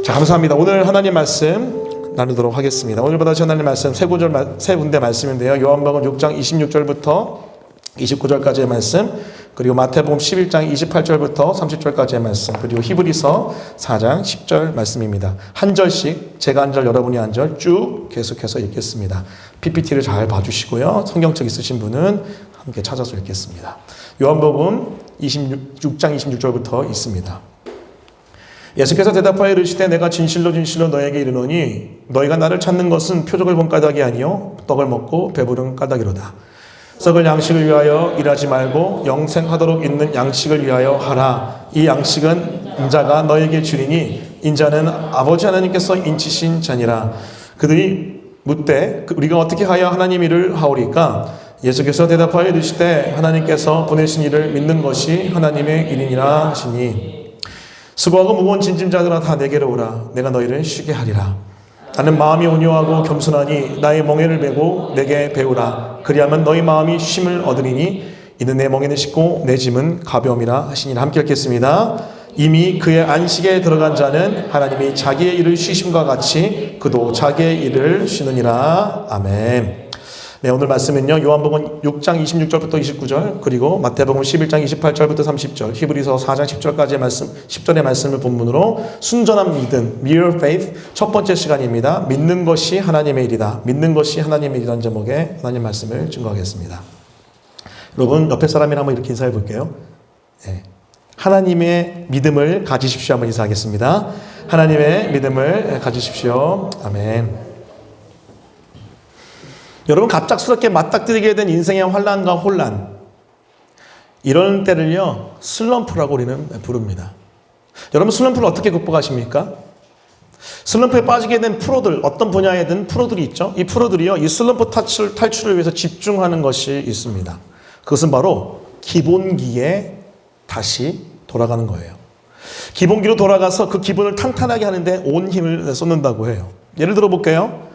자, 감사합니다. 오늘 하나님 말씀 나누도록 하겠습니다. 오늘 받으신 하나님 말씀 세 군데 말씀인데요. 요한복음 6장 26절부터 29절까지의 말씀, 그리고 마태복음 11장 28절부터 30절까지의 말씀, 그리고 히브리서 4장 10절 말씀입니다. 한 절씩, 제가 한 절, 여러분이 한 절 쭉 계속해서 읽겠습니다. PPT를 잘 봐주시고요. 성경책 있으신 분은 함께 찾아서 읽겠습니다. 요한복음 6장 26절부터 있습니다. 예수께서 대답하여 이르시되 내가 진실로 진실로 너에게 이르노니 너희가 나를 찾는 것은 표적을 본 까닭이 아니요 떡을 먹고 배부른 까닭이로다. 썩을 양식을 위하여 일하지 말고 영생하도록 있는 양식을 위하여 하라. 이 양식은 인자가 너에게 주리니 인자는 아버지 하나님께서 인치신 자니라. 그들이 묻되 우리가 어떻게 하여 하나님 일을 하오리까? 예수께서 대답하여 이르시되 하나님께서 보내신 이를 믿는 것이 하나님의 일이니라 하시니 수고하고 무거운 짐진자들아 다 내게로 오라. 내가 너희를 쉬게 하리라. 나는 마음이 온유하고 겸손하니 나의 멍에를 메고 내게 배우라. 그리하면 너희 마음이 쉼을 얻으리니 이는 내 멍에는 쉽고 내 짐은 가벼움이라 하시니라. 함께 읽겠습니다. 이미 그의 안식에 들어간 자는 하나님이 자기의 일을 쉬심과 같이 그도 자기의 일을 쉬느니라. 아멘. 네, 오늘 말씀은요, 요한복음 6장 26절부터 29절, 그리고 마태복음 11장 28절부터 30절, 히브리서 4장 10절까지의 말씀, 10절의 말씀을 본문으로 순전한 믿음, mere faith, 첫 번째 시간입니다. 믿는 것이 하나님의 일이다. 믿는 것이 하나님의 일이라는 제목의 하나님 말씀을 증거하겠습니다. 여러분, 옆에 사람이랑 한번 이렇게 인사해 볼게요. 네. 하나님의 믿음을 가지십시오. 한번 인사하겠습니다. 하나님의 믿음을 가지십시오. 아멘. 여러분, 갑작스럽게 맞닥뜨리게 된 인생의 환난과 혼란, 이런 때를요 슬럼프라고 우리는 부릅니다. 여러분, 슬럼프를 어떻게 극복하십니까? 슬럼프에 빠지게 된 프로들, 어떤 분야에든 프로들이 있죠. 이 프로들이요 이 슬럼프 탈출을 위해서 집중하는 것이 있습니다. 그것은 바로 기본기에 다시 돌아가는 거예요. 기본기로 돌아가서 그 기본을 탄탄하게 하는데 온 힘을 쏟는다고 해요. 예를 들어 볼게요.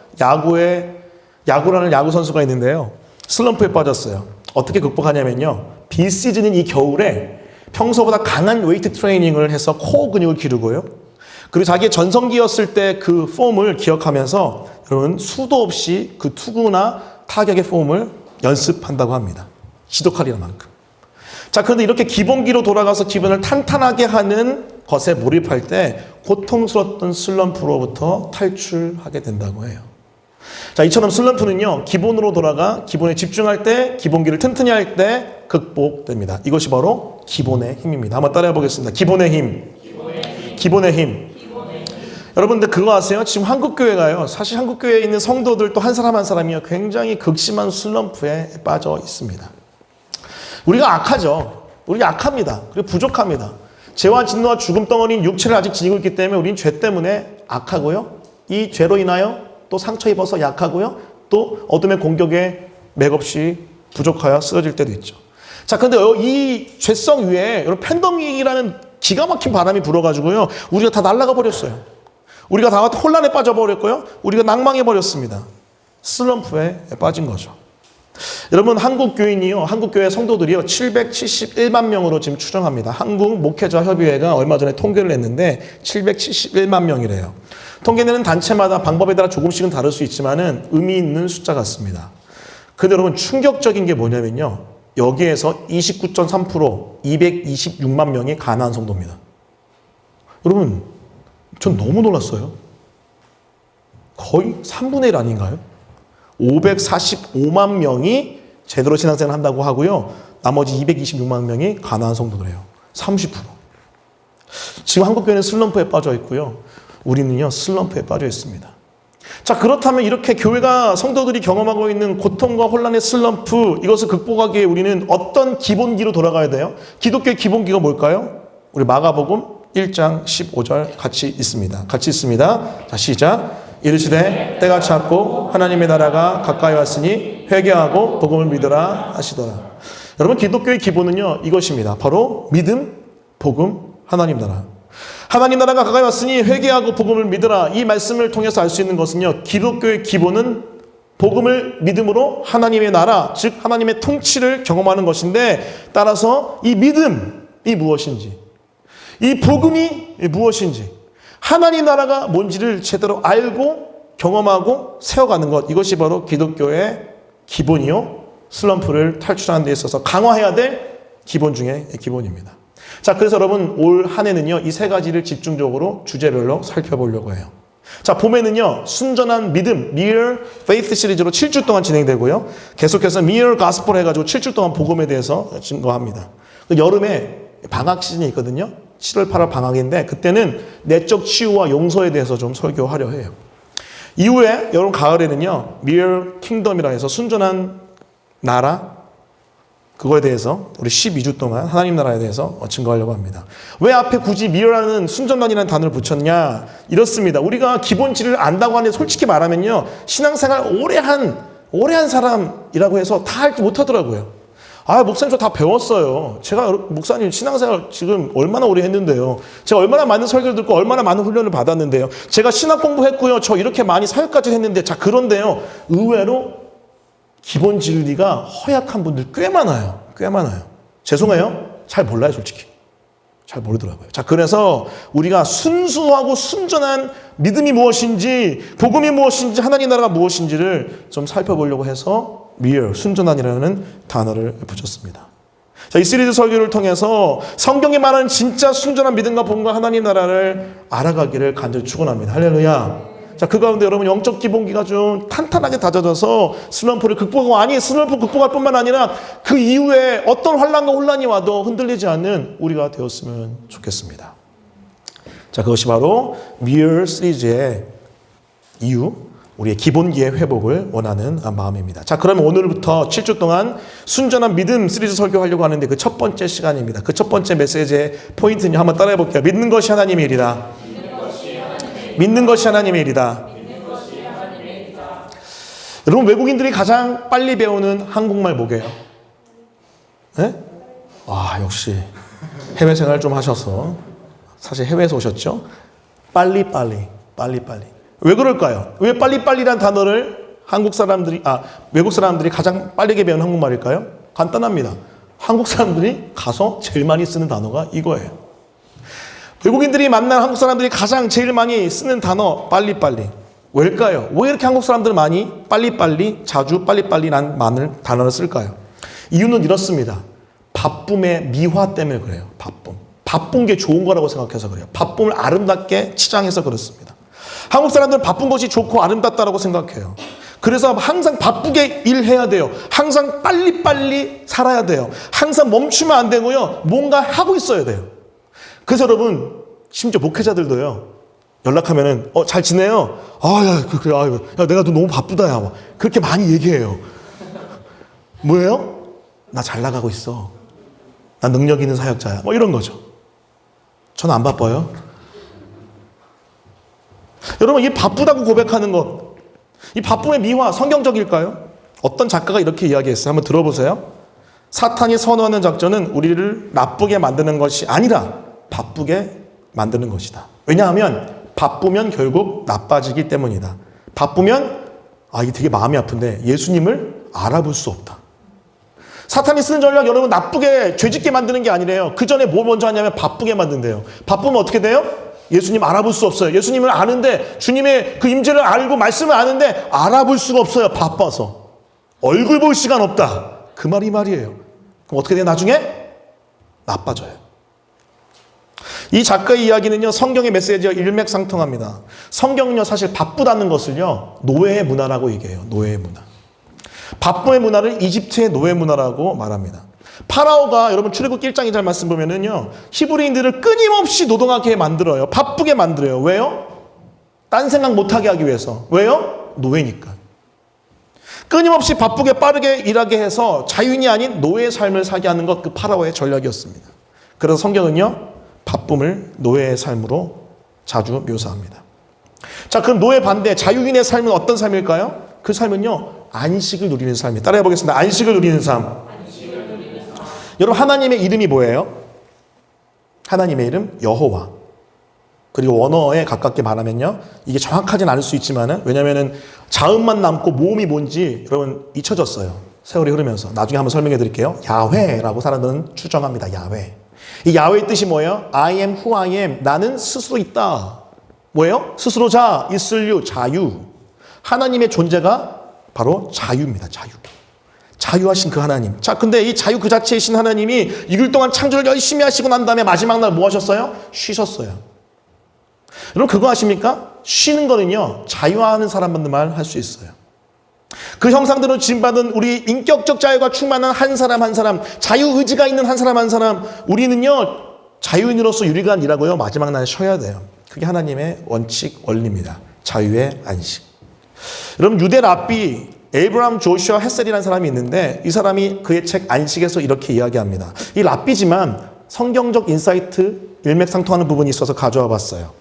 야구라는 야구 선수가 있는데요. 슬럼프에 빠졌어요. 어떻게 극복하냐면요. 비시즌인 이 겨울에 평소보다 강한 웨이트 트레이닝을 해서 코어 근육을 기르고요. 그리고 자기의 전성기였을 때 그 폼을 기억하면서 여러분 수도 없이 그 투구나 타격의 폼을 연습한다고 합니다. 지독하리는 만큼. 자, 그런데 이렇게 기본기로 돌아가서 기분을 탄탄하게 하는 것에 몰입할 때 고통스러웠던 슬럼프로부터 탈출하게 된다고 해요. 자, 이처럼 슬럼프는요, 기본으로 돌아가 기본에 집중할 때, 기본기를 튼튼히 할 때 극복됩니다. 이것이 바로 기본의 힘입니다. 한번 따라해 보겠습니다. 기본의 힘. 기본의 힘. 여러분들 그거 아세요? 지금 한국교회가요, 사실 한국교회에 있는 성도들 또 한 사람 한 사람이요, 굉장히 극심한 슬럼프에 빠져 있습니다. 우리가 악하죠. 우리가 약합니다. 그리고 부족합니다. 죄와 진노와 죽음 덩어리인 육체를 아직 지니고 있기 때문에 우리는 죄 때문에 악하고요, 이 죄로 인하여 또 상처 입어서 약하고요, 또 어둠의 공격에 맥없이 부족하여 쓰러질 때도 있죠. 자, 근데 이 죄성 위에 여러분 팬데믹이라는 기가 막힌 바람이 불어가지고요, 우리가 다 날아가 버렸어요. 우리가 다 혼란에 빠져버렸고요, 우리가 낭망해 버렸습니다. 슬럼프에 빠진 거죠. 여러분, 한국교회 성도들이요 771만 명으로 지금 추정합니다. 한국 목회자 협의회가 얼마 전에 통계를 냈는데 771만 명이래요. 통계내는 단체마다 방법에 따라 조금씩은 다를 수 있지만은 의미 있는 숫자 같습니다. 근데 여러분, 충격적인 게 뭐냐면요, 여기에서 29.3%, 226만 명이 가나안 성도입니다. 여러분, 전 너무 놀랐어요. 거의 3분의 1 아닌가요? 545만 명이 제대로 신앙생활을 한다고 하고요, 나머지 226만 명이 가나안 성도들이에요. 30%. 지금 한국교회는 슬럼프에 빠져 있고요, 우리는요 슬럼프에 빠져 있습니다. 자, 그렇다면 이렇게 교회가 성도들이 경험하고 있는 고통과 혼란의 슬럼프, 이것을 극복하기 위해 우리는 어떤 기본기로 돌아가야 돼요? 기독교의 기본기가 뭘까요? 우리 마가복음 1장 15절 같이 있습니다. 자, 시작. 이르시되 때가 찼고 하나님의 나라가 가까이 왔으니 회개하고 복음을 믿으라 하시더라. 여러분, 기독교의 기본은요 이것입니다. 바로 믿음, 복음, 하나님 나라. 하나님 나라가 가까이 왔으니 회개하고 복음을 믿으라. 이 말씀을 통해서 알 수 있는 것은요, 기독교의 기본은 복음을 믿음으로 하나님의 나라, 즉 하나님의 통치를 경험하는 것인데, 따라서 이 믿음이 무엇인지, 이 복음이 무엇인지, 하나님 나라가 뭔지를 제대로 알고 경험하고 세워가는 것, 이것이 바로 기독교의 기본이요, 슬럼프를 탈출하는 데 있어서 강화해야 될 기본 중에 기본입니다. 자, 그래서 여러분 올 한 해는요, 이 세 가지를 집중적으로 주제별로 살펴보려고 해요. 자, 봄에는요, 순전한 믿음, Mere Faith 시리즈로 7주 동안 진행되고요. 계속해서 Mere Gospel 해가지고 7주 동안 복음에 대해서 증거합니다. 여름에 방학 시즌이 있거든요. 7월, 8월 방학인데 그때는 내적 치유와 용서에 대해서 좀 설교하려 해요. 이후에 여러분 가을에는요, Mere Kingdom이라 해서 순전한 나라, 그거에 대해서 우리 12주 동안 하나님 나라에 대해서 증거하려고 합니다. 왜 앞에 굳이 미래라는 순전한이라는 단어를 붙였냐? 이렇습니다. 우리가 기본치를 안다고 하는데 솔직히 말하면요, 신앙생활 오래 한 사람이라고 해서 다 할 줄 못하더라고요. 아, 목사님 저 다 배웠어요. 제가 목사님 신앙생활 지금 얼마나 오래 했는데요. 제가 얼마나 많은 설교를 듣고 얼마나 많은 훈련을 받았는데요. 제가 신학 공부했고요. 저 이렇게 많이 사역까지 했는데, 자, 그런데요, 의외로 기본 진리가 허약한 분들 꽤 많아요. 꽤 많아요. 죄송해요. 잘 몰라요, 솔직히. 잘 모르더라고요. 자, 그래서 우리가 순수하고 순전한 믿음이 무엇인지, 복음이 무엇인지, 하나님 나라가 무엇인지를 좀 살펴보려고 해서 Mere, 순전한이라는 단어를 붙였습니다. 자, 이 시리즈 설교를 통해서 성경에 말하는 진짜 순전한 믿음과 복음과 하나님 나라를 알아가기를 간절히 축원합니다. 할렐루야. 자, 그 가운데 여러분 영적 기본기가 좀 탄탄하게 다져져서 슬럼프를 극복하고, 아니 슬럼프 극복할 뿐만 아니라 그 이후에 어떤 환난과 혼란이 와도 흔들리지 않는 우리가 되었으면 좋겠습니다. 자, 그것이 바로 Mere 시리즈의 이유, 우리의 기본기의 회복을 원하는 마음입니다. 자, 그러면 오늘부터 7주 동안 순전한 믿음 시리즈 설교하려고 하는데 그 첫 번째 시간입니다. 그 첫 번째 메시지의 포인트는 한번 따라해 볼게요. 믿는 것이 하나님의 일이다. 믿는 것이 하나님의 일이다. 여러분, 외국인들이 가장 빨리 배우는 한국말 뭐게요? 네? 와, 역시 해외 생활 좀 하셔서, 사실 해외에서 오셨죠? 빨리빨리. 왜 그럴까요? 왜 빨리빨리란 단어를 외국 사람들이 가장 빠르게 배우는 한국말일까요? 간단합니다. 한국 사람들이 가서 제일 많이 쓰는 단어가 이거예요. 외국인들이 만난 한국 사람들이 가장 제일 많이 쓰는 단어 빨리빨리. 왜일까요? 왜 이렇게 한국 사람들 많이 빨리빨리, 자주 빨리빨리란 단어를 쓸까요? 이유는 이렇습니다. 바쁨의 미화 때문에 그래요. 바쁜 게 좋은 거라고 생각해서 그래요. 바쁨을 아름답게 치장해서 그렇습니다. 한국 사람들은 바쁜 것이 좋고 아름답다라고 생각해요. 그래서 항상 바쁘게 일해야 돼요. 항상 빨리빨리 살아야 돼요. 항상 멈추면 안 되고요, 뭔가 하고 있어야 돼요. 그래서 여러분, 심지어 목회자들도요, 연락하면은, 잘 지내요? 그래, 야, 내가 너무 바쁘다, 야. 그렇게 많이 얘기해요. 뭐예요? 나 잘 나가고 있어. 나 능력 있는 사역자야. 뭐 이런 거죠. 저는 안 바빠요. 여러분, 이 바쁘다고 고백하는 것, 이 바쁨의 미화, 성경적일까요? 어떤 작가가 이렇게 이야기했어요. 한번 들어보세요. 사탄이 선호하는 작전은 우리를 나쁘게 만드는 것이 아니라 바쁘게 만드는 것이다. 왜냐하면 바쁘면 결국 나빠지기 때문이다. 바쁘면 이게 되게 마음이 아픈데 예수님을 알아볼 수 없다. 사탄이 쓰는 전략, 여러분, 나쁘게 죄짓게 만드는 게 아니래요. 그 전에 뭐 먼저 하냐면 바쁘게 만든대요. 바쁘면 어떻게 돼요? 예수님 알아볼 수 없어요. 예수님을 아는데, 주님의 그 임재를 알고 말씀을 아는데 알아볼 수가 없어요. 바빠서. 얼굴 볼 시간 없다. 그 말이 말이에요. 그럼 어떻게 돼요? 나중에 나빠져요. 이 작가의 이야기는요, 성경의 메시지와 일맥상통합니다. 성경은요, 사실 바쁘다는 것을요, 노예의 문화라고 얘기해요. 노예의 문화. 바쁨의 문화를 이집트의 노예 문화라고 말합니다. 파라오가, 여러분 출애굽 1장 2절 말씀 보면은요, 히브리인들을 끊임없이 노동하게 만들어요. 바쁘게 만들어요. 왜요? 딴 생각 못하게 하기 위해서. 왜요? 노예니까. 끊임없이 바쁘게 빠르게 일하게 해서 자유인이 아닌 노예의 삶을 살게 하는 것, 그 파라오의 전략이었습니다. 그래서 성경은요, 바쁨을 노예의 삶으로 자주 묘사합니다. 자, 그럼 노예 반대 자유인의 삶은 어떤 삶일까요? 그 삶은요, 안식을 누리는 삶이에요. 따라해 보겠습니다. 안식을 누리는 삶. 여러분, 하나님의 이름이 뭐예요? 하나님의 이름 여호와. 그리고 원어에 가깝게 말하면요, 이게 정확하진 않을 수 있지만은, 왜냐면은 자음만 남고 모음이 뭔지 여러분 잊혀졌어요. 세월이 흐르면서. 나중에 한번 설명해 드릴게요. 야훼라고 사람들은 추정합니다. 야훼. 이 야훼의 뜻이 뭐예요? I am who I am. 나는 스스로 있다. 뭐예요? 스스로 자, 있을류, 자유. 하나님의 존재가 바로 자유입니다. 자유. 자유하신 그 하나님. 자, 근데 이 자유 그 자체이신 하나님이 6일 동안 창조를 열심히 하시고 난 다음에 마지막 날 뭐 하셨어요? 쉬셨어요. 여러분 그거 아십니까? 쉬는 거는요, 자유하는 사람만만 할 수 있어요. 그 형상대로 지음받은 우리 인격적 자유가 충만한 한 사람 한 사람, 자유의지가 있는 한 사람 한 사람, 우리는요, 자유인으로서 유리가 일하고요, 마지막 날에 쉬어야 돼요. 그게 하나님의 원칙, 원리입니다. 자유의 안식. 여러분, 유대 랍비 에이브람 조슈아 헤셀이라는 사람이 있는데 이 사람이 그의 책 안식에서 이렇게 이야기합니다. 이 랍비지만 성경적 인사이트, 일맥상통하는 부분이 있어서 가져와 봤어요.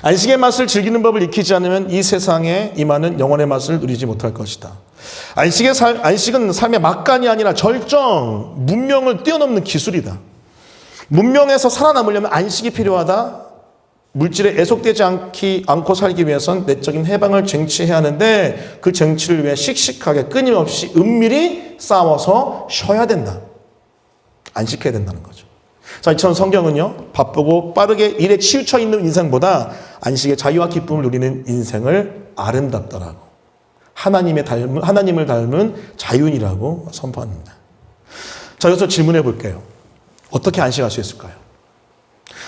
안식의 맛을 즐기는 법을 익히지 않으면 이 세상에 임하는 영원의 맛을 누리지 못할 것이다. 안식은 삶의 막간이 아니라 절정, 문명을 뛰어넘는 기술이다. 문명에서 살아남으려면 안식이 필요하다. 물질에 애속되지 않고 살기 위해선 내적인 해방을 쟁취해야 하는데 그 쟁취를 위해 씩씩하게 끊임없이 은밀히 싸워서 쉬어야 된다. 안식해야 된다는 거죠. 자, 이처럼 성경은요, 바쁘고 빠르게 일에 치우쳐 있는 인생보다 안식의 자유와 기쁨을 누리는 인생을 아름답더라고. 하나님을 닮은 자유인이라고 선포합니다. 자, 여기서 질문해 볼게요. 어떻게 안식할 수 있을까요?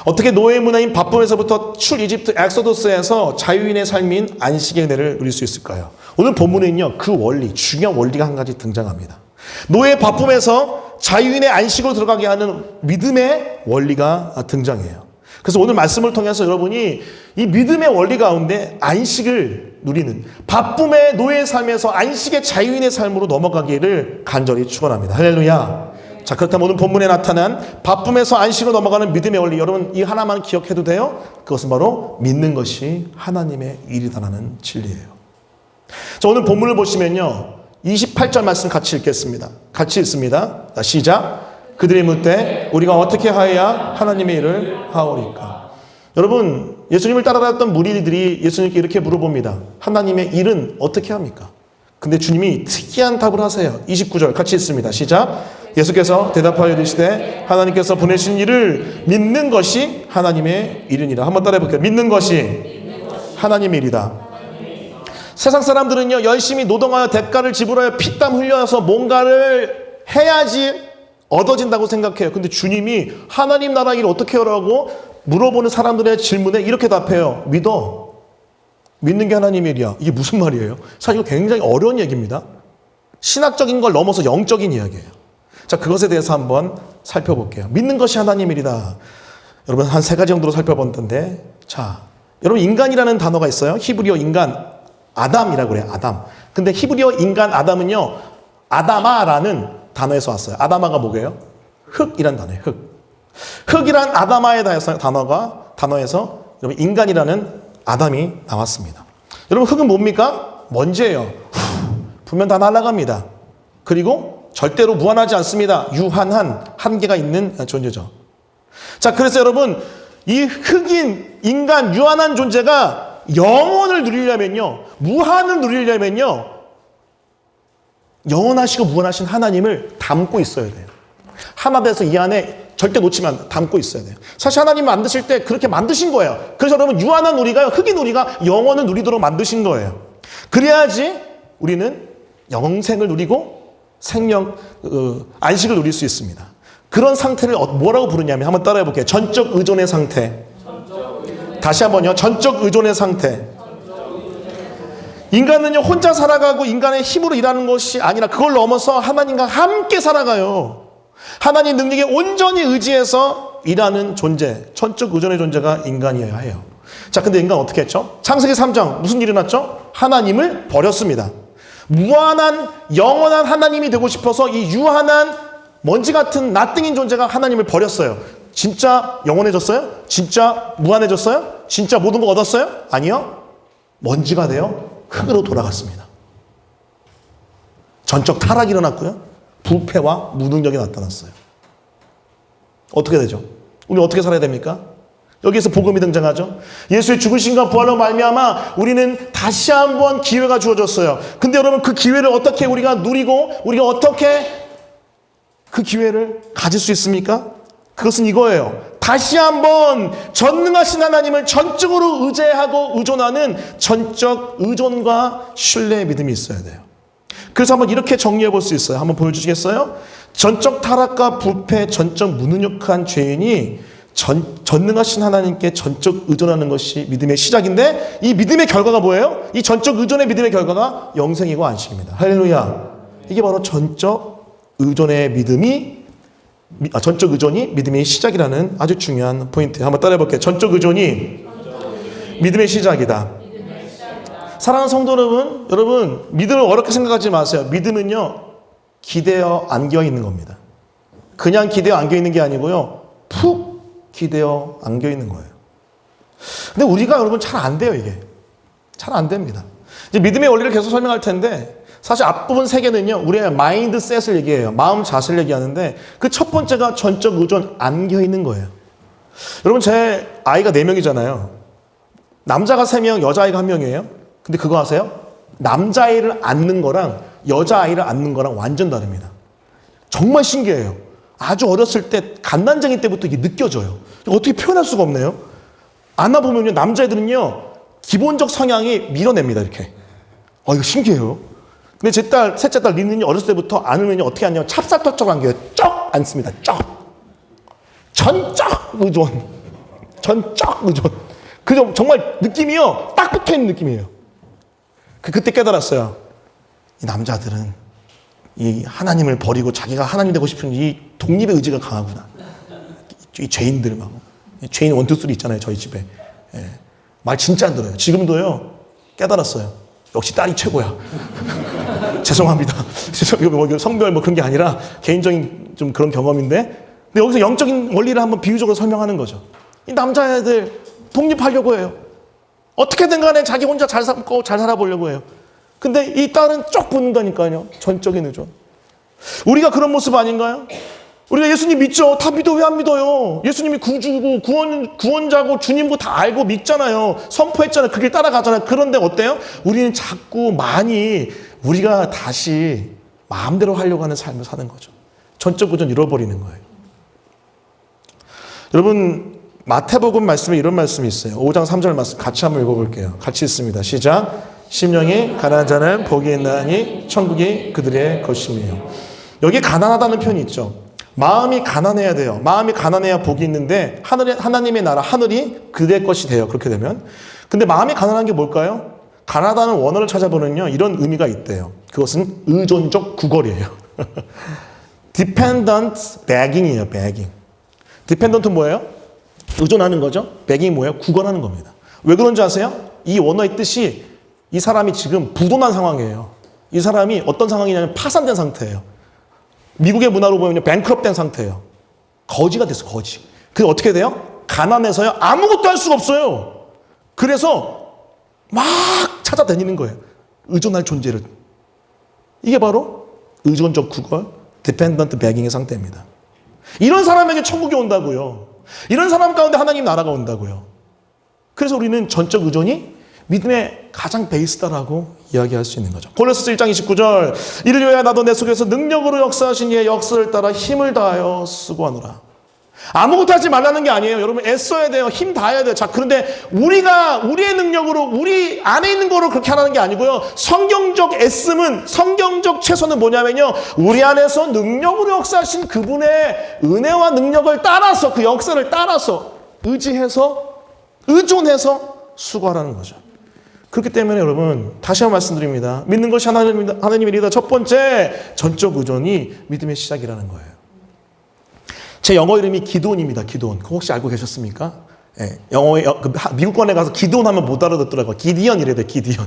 어떻게 노예 문화인 바쁨에서부터 출 이집트 엑소더스에서 자유인의 삶인 안식의 은혜를 누릴 수 있을까요? 오늘 본문에는요, 그 원리, 중요한 원리가 한 가지 등장합니다. 노예 바쁨에서 자유인의 안식으로 들어가게 하는 믿음의 원리가 등장해요. 그래서 오늘 말씀을 통해서 여러분이 이 믿음의 원리 가운데 안식을 누리는, 바쁨의 노예의 삶에서 안식의 자유인의 삶으로 넘어가기를 간절히 축원합니다. 할렐루야. 자, 그렇다면 오늘 본문에 나타난 바쁨에서 안식으로 넘어가는 믿음의 원리, 여러분 이 하나만 기억해도 돼요? 그것은 바로 믿는 것이 하나님의 일이다라는 진리예요. 자, 오늘 본문을 보시면요, 28절 말씀 같이 읽겠습니다. 같이 읽습니다. 자, 시작. 그들이 묻되 우리가 어떻게 하여야 하나님의 일을 하오리까? 여러분, 예수님을 따라갔던 무리들이 예수님께 이렇게 물어봅니다. 하나님의 일은 어떻게 합니까? 근데 주님이 특이한 답을 하세요. 29절 같이 읽습니다. 시작. 예수께서 대답하여 이르시되 하나님께서 보내신 일을 믿는 것이 하나님의 일이니라. 한번 따라해 볼게요. 믿는 것이 하나님의 일이다. 세상 사람들은요, 열심히 노동하여 대가를 지불하여 피땀 흘려서 뭔가를 해야지 얻어진다고 생각해요. 근데 주님이 하나님 나라 일 어떻게 하라고 물어보는 사람들의 질문에 이렇게 답해요. 믿어. 믿는 게 하나님의 일이야. 이게 무슨 말이에요? 사실 이거 굉장히 어려운 얘기입니다. 신학적인 걸 넘어서 영적인 이야기예요. 자, 그것에 대해서 한번 살펴볼게요. 믿는 것이 하나님의 일이다. 여러분, 한 세 가지 정도로 살펴본 텐데, 자, 여러분, 인간이라는 단어가 있어요. 히브리어 인간, 아담이라고 그래요. 아담. 근데 히브리어 인간 아담은요, 아다마라는 단어에서 왔어요. 아다마가 뭐게요? 흙이란 단어예요. 흙. 흙이란 아다마의 단어에서 여러분, 인간이라는 아담이 나왔습니다. 여러분, 흙은 뭡니까? 먼지예요. 불면 다 날아갑니다. 그리고 절대로 무한하지 않습니다. 유한한 한계가 있는 존재죠. 자, 그래서 여러분, 이 흙인 인간 유한한 존재가 영원을 누리려면요, 무한을 누리려면요, 영원하시고 무한하신 하나님을 담고 있어야 돼요. 하나돼서 이 안에 절대 놓치면 담고 있어야 돼요. 사실 하나님 만드실 때 그렇게 만드신 거예요. 그래서 여러분, 유한한 우리가, 흙인 우리가 영원을 누리도록 만드신 거예요. 그래야지 우리는 영생을 누리고 안식을 누릴 수 있습니다. 그런 상태를 뭐라고 부르냐면, 한번 따라해 볼게요. 전적 의존의 상태. 다시 한번요. 전적 의존의 상태. 인간은요, 혼자 살아가고 인간의 힘으로 일하는 것이 아니라 그걸 넘어서 하나님과 함께 살아가요. 하나님 능력에 온전히 의지해서 일하는 존재, 전적 의존의 존재가 인간이어야 해요. 자, 근데 인간 어떻게 했죠? 창세기 3장 무슨 일이 났죠? 하나님을 버렸습니다. 무한한 영원한 하나님이 되고 싶어서 이 유한한 먼지 같은 나띵인 존재가 하나님을 버렸어요. 진짜 영원해졌어요? 진짜 무한해졌어요? 진짜 모든 거 얻었어요? 아니요. 먼지가 되어 흙으로 돌아갔습니다. 전적 타락이 일어났고요. 부패와 무능력이 나타났어요. 어떻게 되죠? 우리 어떻게 살아야 됩니까? 여기에서 복음이 등장하죠. 예수의 죽으심과 부활로 말미암아 우리는 다시 한번 기회가 주어졌어요. 근데 여러분, 그 기회를 어떻게 우리가 누리고 우리가 어떻게 그 기회를 가질 수 있습니까? 그것은 이거예요. 다시 한번 전능하신 하나님을 전적으로 의지하고 의존하는 전적 의존과 신뢰의 믿음이 있어야 돼요. 그래서 한번 이렇게 정리해 볼 수 있어요. 한번 보여주시겠어요? 전적 타락과 부패, 전적 무능력한 죄인이 전능하신 하나님께 전적 의존하는 것이 믿음의 시작인데, 이 믿음의 결과가 뭐예요? 이 전적 의존의 믿음의 결과가 영생이고 안식입니다. 할렐루야. 이게 바로 전적 의존의 전적 의존이 믿음의 시작이라는 아주 중요한 포인트예요. 한번 따라해 볼게요. 전적 의존이 믿음의 시작이다. 사랑하는 성도 여러분, 믿음을 어렵게 생각하지 마세요. 믿음은요, 기대어 안겨 있는 겁니다. 그냥 기대어 안겨 있는 게 아니고요, 푹 기대어 안겨 있는 거예요. 근데 우리가 여러분 잘 안 돼요, 이게. 잘 안 됩니다. 이제 믿음의 원리를 계속 설명할 텐데, 사실 앞부분 세 개는요, 우리의 마인드셋을 얘기해요. 마음 자세를 얘기하는데, 그 첫 번째가 전적 의존 안겨 있는 거예요. 여러분, 제 아이가 4명이잖아요. 남자가 3명, 여자아이가 1명이에요. 근데 그거 아세요? 남자아이를 안는 거랑 여자아이를 안는 거랑 완전 다릅니다. 정말 신기해요. 아주 어렸을 때 갓난쟁이 때부터 이게 느껴져요. 어떻게 표현할 수가 없네요. 안아보면요, 남자애들은요, 기본적 성향이 밀어냅니다, 이렇게. 이거 신기해요. 근데 제 딸, 셋째 딸 리는요, 어렸을 때부터 안으면요, 어떻게 하냐면 찹쌀떡처럼 안겨요. 쩍 안습니다. 쩍. 전적 의존. 전적 의존. 그 정말 느낌이요, 딱 붙어 있는 느낌이에요. 그때 깨달았어요. 이 남자들은 이 하나님을 버리고 자기가 하나님 되고 싶은 이 독립의 의지가 강하구나. 이 죄인들 막. 죄인 1, 2, 3 있잖아요, 저희 집에. 예. 말 진짜 안 들어요. 지금도요, 깨달았어요. 역시 딸이 최고야. 죄송합니다. 성별 그런 게 아니라 개인적인 좀 그런 경험인데, 근데 여기서 영적인 원리를 한번 비유적으로 설명하는 거죠. 이 남자애들 독립하려고 해요. 어떻게든 간에 자기 혼자 잘 살고 잘 살아보려고 해요. 근데 이 딸은 쭉 붙는다니까요. 전적인 의존. 우리가 그런 모습 아닌가요? 우리가 예수님 믿죠? 다 믿어. 왜 안 믿어요? 예수님이 구주고 구원자고 주님고 다 알고 믿잖아요. 선포했잖아요. 그 길 따라가잖아요. 그런데 어때요? 우리는 자꾸 많이 우리가 다시 마음대로 하려고 하는 삶을 사는 거죠. 전적 의존 잃어버리는 거예요. 여러분, 마태복음 말씀에 이런 말씀이 있어요. 5장 3절 말씀 같이 한번 읽어볼게요. 같이 읽습니다. 시작. 심령이 가난한 자는 복이 있나니 천국이 그들의 것이며. 여기 가난하다는 표현이 있죠. 마음이 가난해야 돼요. 마음이 가난해야 복이 있는데 하나님의 나라 하늘이 그들의 것이 돼요. 그렇게 되면. 근데 마음이 가난한 게 뭘까요? 가난하다는 원어를 찾아보면요, 이런 의미가 있대요. 그것은 의존적 구걸이에요. dependent begging이에요. begging. dependent은 뭐예요? 의존하는 거죠. begging이 뭐예요? 구걸하는 겁니다. 왜 그런지 아세요? 이 원어의 뜻이 이 사람이 지금 부도난 상황이에요. 이 사람이 어떤 상황이냐면 파산된 상태예요. 미국의 문화로 보면 뱅크럽된 상태예요. 거지가 됐어요. 거지. 그게 어떻게 돼요? 가난해서요, 아무것도 할 수가 없어요. 그래서 막 찾아다니는 거예요. 의존할 존재를. 이게 바로 의존적 구걸, dependent begging의 상태입니다. 이런 사람에게 천국이 온다고요. 이런 사람 가운데 하나님 나라가 온다고요. 그래서 우리는 전적 의존이 믿음의 가장 베이스다라고 이야기할 수 있는 거죠. 골로새서 1장 29절, 이를 위하여 나도 내 속에서 능력으로 역사하신 이의 역사를 따라 힘을 다하여 수고하노라. 아무것도 하지 말라는 게 아니에요. 여러분, 애써야 돼요. 힘 다해야 돼요. 자, 그런데 우리가 우리의 능력으로 우리 안에 있는 거로 그렇게 하라는 게 아니고요. 성경적 애씀은, 성경적 최선은 뭐냐면요, 우리 안에서 능력으로 역사하신 그분의 은혜와 능력을 따라서, 그 역사를 따라서 의지해서, 의존해서 수고하라는 거죠. 그렇기 때문에 여러분, 다시 한번 말씀드립니다. 믿는 것이 하나님의 리더 첫 번째 전적 의존이 믿음의 시작이라는 거예요. 제 영어 이름이 기도원입니다. 기도원. 그거 혹시 알고 계셨습니까? 예, 미국권에 가서 기도원 하면 못 알아듣더라고요. 기디언 이래야 돼. 기디언.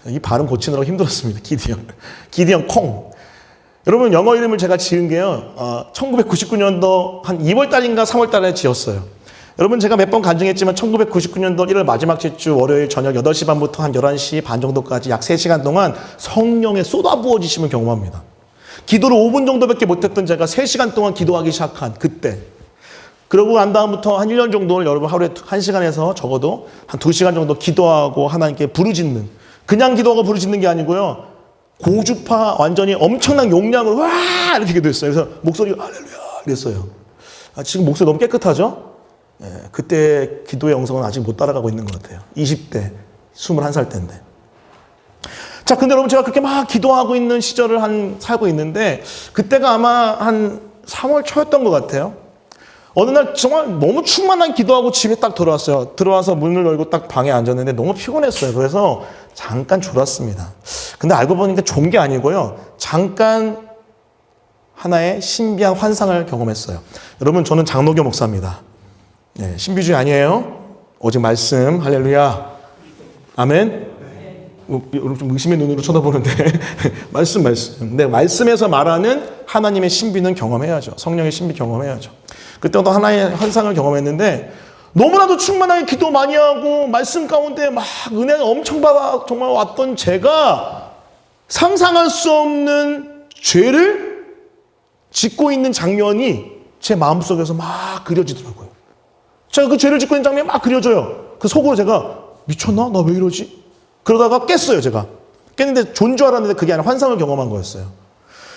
이 발음 고치느라고 힘들었습니다. 기디언. 기디언 콩. 여러분, 영어 이름을 제가 지은 게요, 1999년도 한 2월 달인가 3월 달에 지었어요. 여러분, 제가 몇 번 간증했지만 1999년도 1월 마지막 주 월요일 저녁 8시 반부터 한 11시 반 정도까지 약 3시간 동안 성령의 쏟아부어지심을 경험합니다. 기도를 5분 정도밖에 못했던 제가 3시간 동안 기도하기 시작한 그때. 그러고 난 다음부터 한 1년 정도를 여러분 하루에 1시간에서 적어도 한 2시간 정도 기도하고 하나님께 부르짖는, 그냥 기도하고 부르짖는 게 아니고요, 고주파 완전히 엄청난 용량으로 와 이렇게 기도했어요. 그래서 목소리가 할렐루야 이랬어요. 지금 목소리 너무 깨끗하죠? 그때 기도의 영성은 아직 못 따라가고 있는 것 같아요. 20대, 21살 때인데. 자, 근데 여러분 제가 그렇게 막 기도하고 있는 시절을 살고 있는데 그때가 아마 한 3월 초였던 것 같아요. 어느 날 정말 너무 충만한 기도하고 집에 딱 들어왔어요. 들어와서 문을 열고 딱 방에 앉았는데 너무 피곤했어요. 그래서 잠깐 졸았습니다. 근데 알고 보니까 존 게 아니고요. 잠깐 하나의 신비한 환상을 경험했어요. 여러분 저는 장로교 목사입니다. 네, 신비주의 아니에요. 오직 말씀. 할렐루야. 아멘. 여러분 좀 의심의 눈으로 쳐다보는데 말씀. 근데 말씀에서 말하는 하나님의 신비는 경험해야죠. 성령의 신비 경험해야죠. 그때도 하나의 환상을 경험했는데 너무나도 충만하게 기도 많이 하고 말씀 가운데 막 은혜가 엄청 받아 정말 왔던 제가 상상할 수 없는 죄를 짓고 있는 장면이 제 마음속에서 막 그려지더라고요. 제가 그 죄를 짓고 있는 장면이 막 그려져요. 그 속으로 제가 미쳤나? 나 왜 이러지? 그러다가 깼어요, 제가. 깼는데 존 줄 알았는데 그게 아니라 환상을 경험한 거였어요.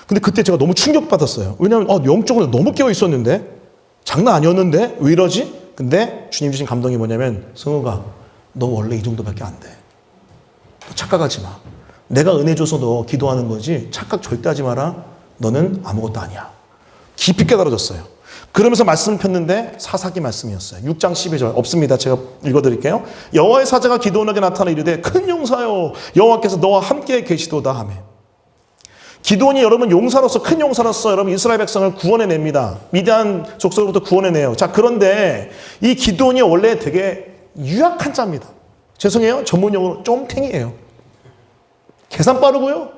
근데 그때 제가 너무 충격받았어요. 왜냐하면 영적으로 너무 깨어 있었는데 장난 아니었는데 왜 이러지? 근데 주님 주신 감동이 뭐냐면 승우가 너 원래 이 정도밖에 안 돼. 너 착각하지 마. 내가 은혜 줘서 너 기도하는 거지 착각 절대 하지 마라. 너는 아무것도 아니야. 깊이 깨달아졌어요. 그러면서 말씀을 폈는데 사사기 말씀이었어요. 6장 12절 없습니다. 제가 읽어드릴게요. 여호와의 사자가 기드온에게 나타나 이르되 큰 용사여 여호와께서 너와 함께 계시도다 하며 기드온이 여러분 용사로서 큰 용사로서 여러분 이스라엘 백성을 구원해냅니다. 미디안 족속으로부터 구원해내요. 자 그런데 이 기드온이 원래 되게 유약한 자입니다. 죄송해요. 전문용어로 쫌탱이에요. 계산 빠르고요.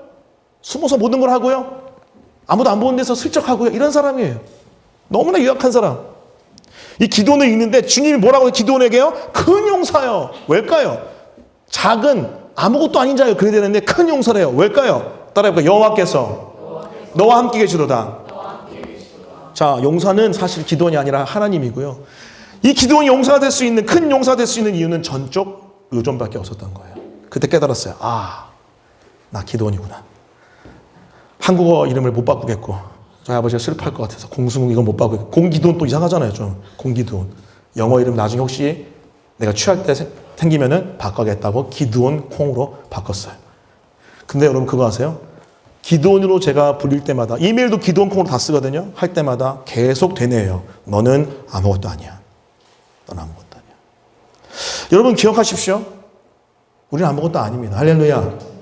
숨어서 모든 걸 하고요. 아무도 안 보는 데서 슬쩍 하고요. 이런 사람이에요. 너무나 유약한 사람. 이 기드온을 읽는데 주님이 뭐라고 기드온에게요? 큰 용사요. 왜일까요? 작은 아무것도 아닌 자요. 그래야 되는데 큰 용사래요. 왜일까요? 따라해볼까요? 여호와께서 너와 함께 계시도다. 자, 용사는 사실 기드온이 아니라 하나님이고요. 이 기드온이 용사가 될 수 있는 큰 용사가 될 수 있는 이유는 전적 의존밖에 없었던 거예요. 그때 깨달았어요. 아, 나 기드온이구나. 한국어 이름을 못 바꾸겠고 저희 아버지가 슬퍼할 것 같아서 공수문 이건 못 바꾸겠고 공기드온 또 이상하잖아요. 좀 공기드온. 영어 이름 나중에 혹시 내가 취할 때 생기면은 바꿔야겠다고 기드온 콩으로 바꿨어요. 근데 여러분 그거 아세요? 기드온으로 제가 불릴 때마다 이메일도 기드온 콩으로 다 쓰거든요. 할 때마다 계속 되뇌요. 너는 아무것도 아니야. 너는 아무것도 아니야. 여러분 기억하십시오. 우리는 아무것도 아닙니다. 할렐루야.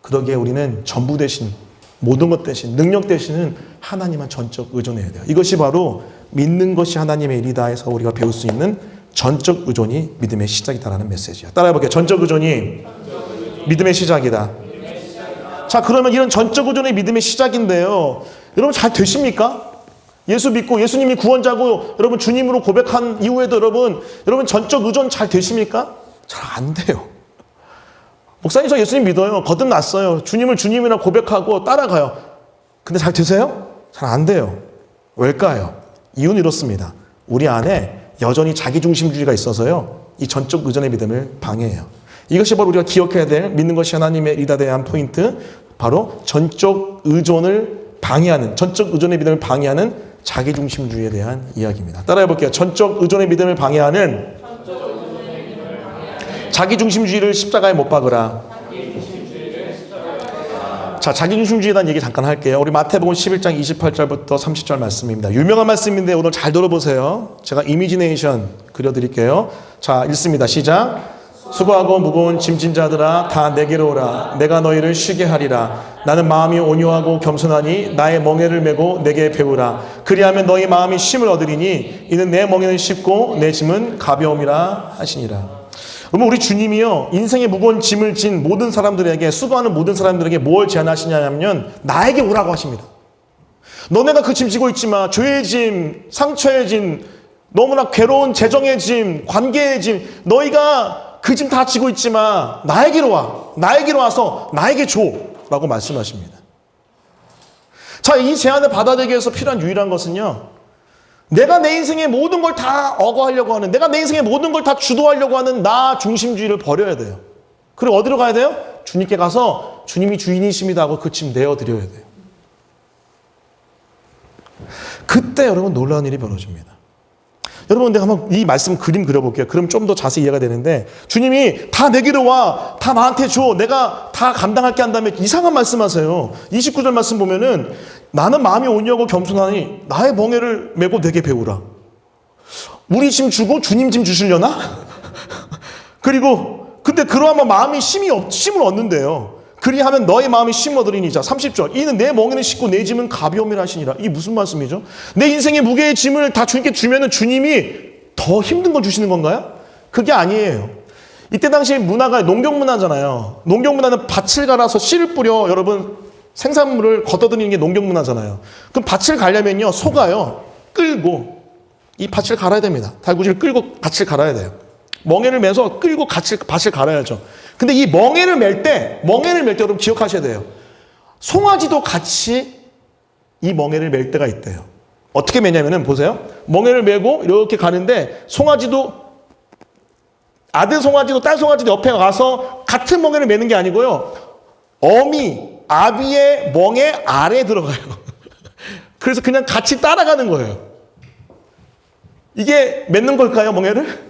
그러기에 우리는 전부 대신 모든 것 대신 능력 대신은 하나님만 전적 의존해야 돼요. 이것이 바로 믿는 것이 하나님의 일이다 해서 우리가 배울 수 있는 전적 의존이 믿음의 시작이다라는 메시지예요. 따라해볼게요. 전적 의존이 믿음의 시작이다. 자, 그러면 이런 전적 의존의 믿음의 시작인데요. 여러분 잘 되십니까? 예수 믿고 예수님이 구원자고 여러분 주님으로 고백한 이후에도 여러분 전적 의존 잘 되십니까? 잘 안 돼요. 목사님 저 예수님 믿어요. 거듭났어요. 주님을 주님이라 고백하고 따라가요. 근데 잘 되세요? 잘 안 돼요. 왜일까요? 이유는 이렇습니다. 우리 안에 여전히 자기중심주의가 있어서요. 이 전적 의존의 믿음을 방해해요. 이것이 바로 우리가 기억해야 될 믿는 것이 하나님의 일이다 대한 포인트. 바로 전적 의존을 방해하는 전적 의존의 믿음을 방해하는 자기중심주의에 대한 이야기입니다. 따라해볼게요. 전적 의존의 믿음을 방해하는 자기중심주의를 십자가에 못 박으라. 자, 자기중심주의에 대한 얘기 잠깐 할게요. 우리 마태복음 11장 28절부터 30절 말씀입니다. 유명한 말씀인데 오늘 잘 들어보세요. 제가 이미지네이션 그려드릴게요. 자, 읽습니다. 시작. 수고하고 무거운 짐진 자들아 다 내게로 오라. 내가 너희를 쉬게 하리라. 나는 마음이 온유하고 겸손하니 나의 멍에를 메고 내게 배우라. 그리하면 너희 마음이 쉼을 얻으리니 이는 내 멍에는 쉽고 내 짐은 가벼움이라 하시니라. 그러면 우리 주님이요 인생의 무거운 짐을 진 모든 사람들에게 수고하는 모든 사람들에게 뭘 제안하시냐면 나에게 오라고 하십니다. 너네가 그 짐 지고 있지만 죄의 짐, 상처의 짐, 너무나 괴로운 재정의 짐, 관계의 짐 너희가 그 짐 다 지고 있지만 나에게로 와. 나에게로 와서 나에게 줘 라고 말씀하십니다. 자, 이 제안을 받아들이기 위해서 필요한 유일한 것은요 내가 내 인생의 모든 걸 다 억어하려고 하는 내가 내 인생의 모든 걸 다 주도하려고 하는 나 중심주의를 버려야 돼요. 그리고 어디로 가야 돼요? 주님께 가서 주님이 주인이십니다 하고 그 짐 내어드려야 돼요. 그때 여러분 놀라운 일이 벌어집니다. 여러분, 내가 한번 이 말씀 그림 그려볼게요. 그럼 좀 더 자세히 이해가 되는데, 주님이 다 내게로 와, 다 나한테 줘, 내가 다 감당할게 한 다음에 이상한 말씀하세요. 29절 말씀 보면은 나는 마음이 온유하고 겸손하니 나의 멍에를 메고 내게 배우라. 우리 짐 주고 주님 짐 주시려나? 그리고 근데 그러하면 마음이 힘을 얻는데요. 그리하면 너의 마음이 쉼을 얻으리니. 자, 30절. 이는 내 멍에는 싣고 내 짐은 가벼움이라 하시니라. 이게 무슨 말씀이죠? 내 인생의 무게의 짐을 다 주님께 주면은 주님이 더 힘든 걸 주시는 건가요? 그게 아니에요. 이때 당시 문화가 농경 문화잖아요. 농경 문화는 밭을 갈아서 씨를 뿌려 여러분 생산물을 걷어들이는 게 농경 문화잖아요. 그럼 밭을 갈려면요, 소가요 끌고 이 밭을 갈아야 됩니다. 달구지를 끌고 밭을 갈아야 돼요. 멍에를 매서 끌고 밭을 갈아야죠. 근데 이 멍에를 맬 때 여러분 기억하셔야 돼요. 송아지도 같이 이 멍에를 맬 때가 있대요. 어떻게 매냐면은 보세요. 멍에를 메고 이렇게 가는데 아들 송아지도 딸 송아지도 옆에 가서 같은 멍에를 매는 게 아니고요. 아비의 멍에 아래에 들어가요. 그래서 그냥 같이 따라가는 거예요. 이게 맺는 걸까요, 멍에를?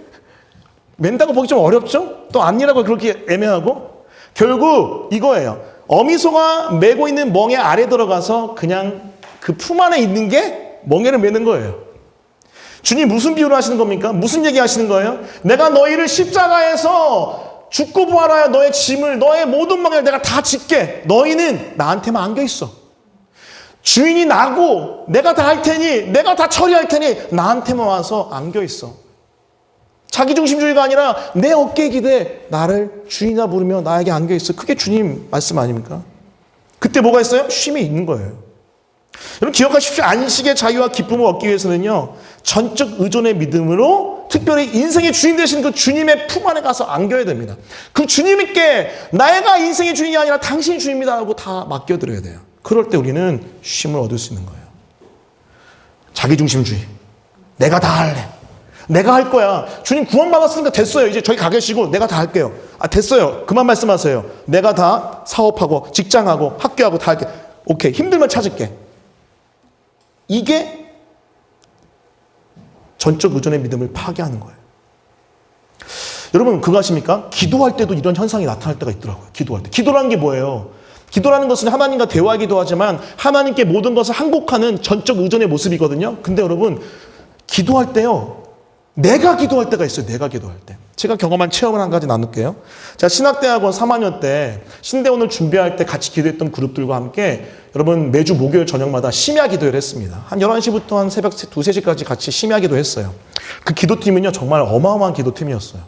맨다고 보기 좀 어렵죠? 또 아니라고 그렇게 애매하고? 결국 이거예요. 어미소가 메고 있는 멍에 아래 들어가서 그냥 그 품 안에 있는 게 멍에를 메는 거예요. 주님 무슨 비유를 하시는 겁니까? 무슨 얘기 하시는 거예요? 내가 너희를 십자가에서 죽고 부활하여 너의 짐을, 너의 모든 멍에를 내가 다 짓게. 너희는 나한테만 안겨 있어. 주인이 나고 내가 다 할 테니, 내가 다 처리할 테니 나한테만 와서 안겨 있어. 자기중심주의가 아니라 내 어깨에 기대 나를 주인이라 부르며 나에게 안겨있어. 그게 주님 말씀 아닙니까? 그때 뭐가 있어요? 쉼이 있는 거예요. 여러분 기억하십시오. 안식의 자유와 기쁨을 얻기 위해서는요, 전적 의존의 믿음으로 특별히 인생의 주인 되신 그 주님의 품 안에 가서 안겨야 됩니다. 그 주님께 내가 인생의 주인이 아니라 당신이 주인입니다 하고 다 맡겨드려야 돼요. 그럴 때 우리는 쉼을 얻을 수 있는 거예요. 자기중심주의. 내가 다 할래. 내가 할 거야. 주님 구원받았으니까 됐어요. 이제 저희 가 계시고 내가 다 할게요. 됐어요. 그만 말씀하세요. 내가 다 사업하고 직장하고 학교하고 다 할게. 오케이. 힘들면 찾을게. 이게 전적 의존의 믿음을 파괴하는 거예요. 여러분 그거 아십니까? 기도할 때도 이런 현상이 나타날 때가 있더라고요. 기도할 때. 기도라는 게 뭐예요? 기도라는 것은 하나님과 대화하기도 하지만 하나님께 모든 것을 항복하는 전적 의존의 모습이거든요. 근데 여러분 기도할 때요, 내가 기도할 때가 있어요. 내가 기도할 때. 제가 경험한 체험을 한 가지 나눌게요. 제가 신학대학원 3학년 때 신대원을 준비할 때 같이 기도했던 그룹들과 함께 여러분 매주 목요일 저녁마다 심야 기도를 했습니다. 한 11시부터 한 새벽 2, 3시까지 같이 심야 기도했어요. 그 기도팀은요 정말 어마어마한 기도팀이었어요.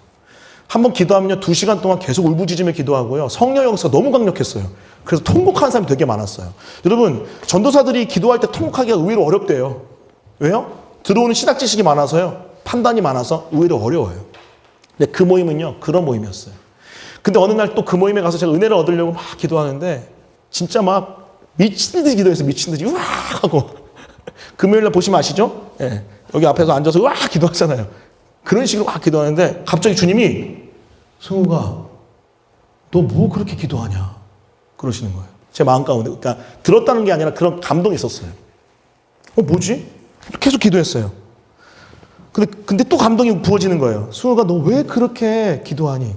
한번 기도하면요 2시간 동안 계속 울부짖으며 기도하고요. 성령 역사가 너무 강력했어요. 그래서 통곡하는 사람이 되게 많았어요. 여러분 전도사들이 기도할 때 통곡하기가 의외로 어렵대요. 왜요? 들어오는 신학 지식이 많아서요. 판단이 많아서 의외로 어려워요. 근데 그 모임은요 그런 모임이었어요. 근데 어느 날 또 그 모임에 가서 제가 은혜를 얻으려고 막 기도하는데 진짜 막 미친 듯이 기도했어요. 미친 듯이 우와 하고 금요일날 보시면 아시죠? 예, 여기 앞에서 앉아서 우와 기도하잖아요. 그런 식으로 막 기도하는데 갑자기 주님이 승우가 너 뭐 그렇게 기도하냐 그러시는 거예요. 제 마음 가운데. 그러니까 들었다는 게 아니라 그런 감동이 있었어요. 뭐지? 계속 기도했어요. 근데 또 감동이 부어지는 거예요. 승우가 너 왜 그렇게 기도하니?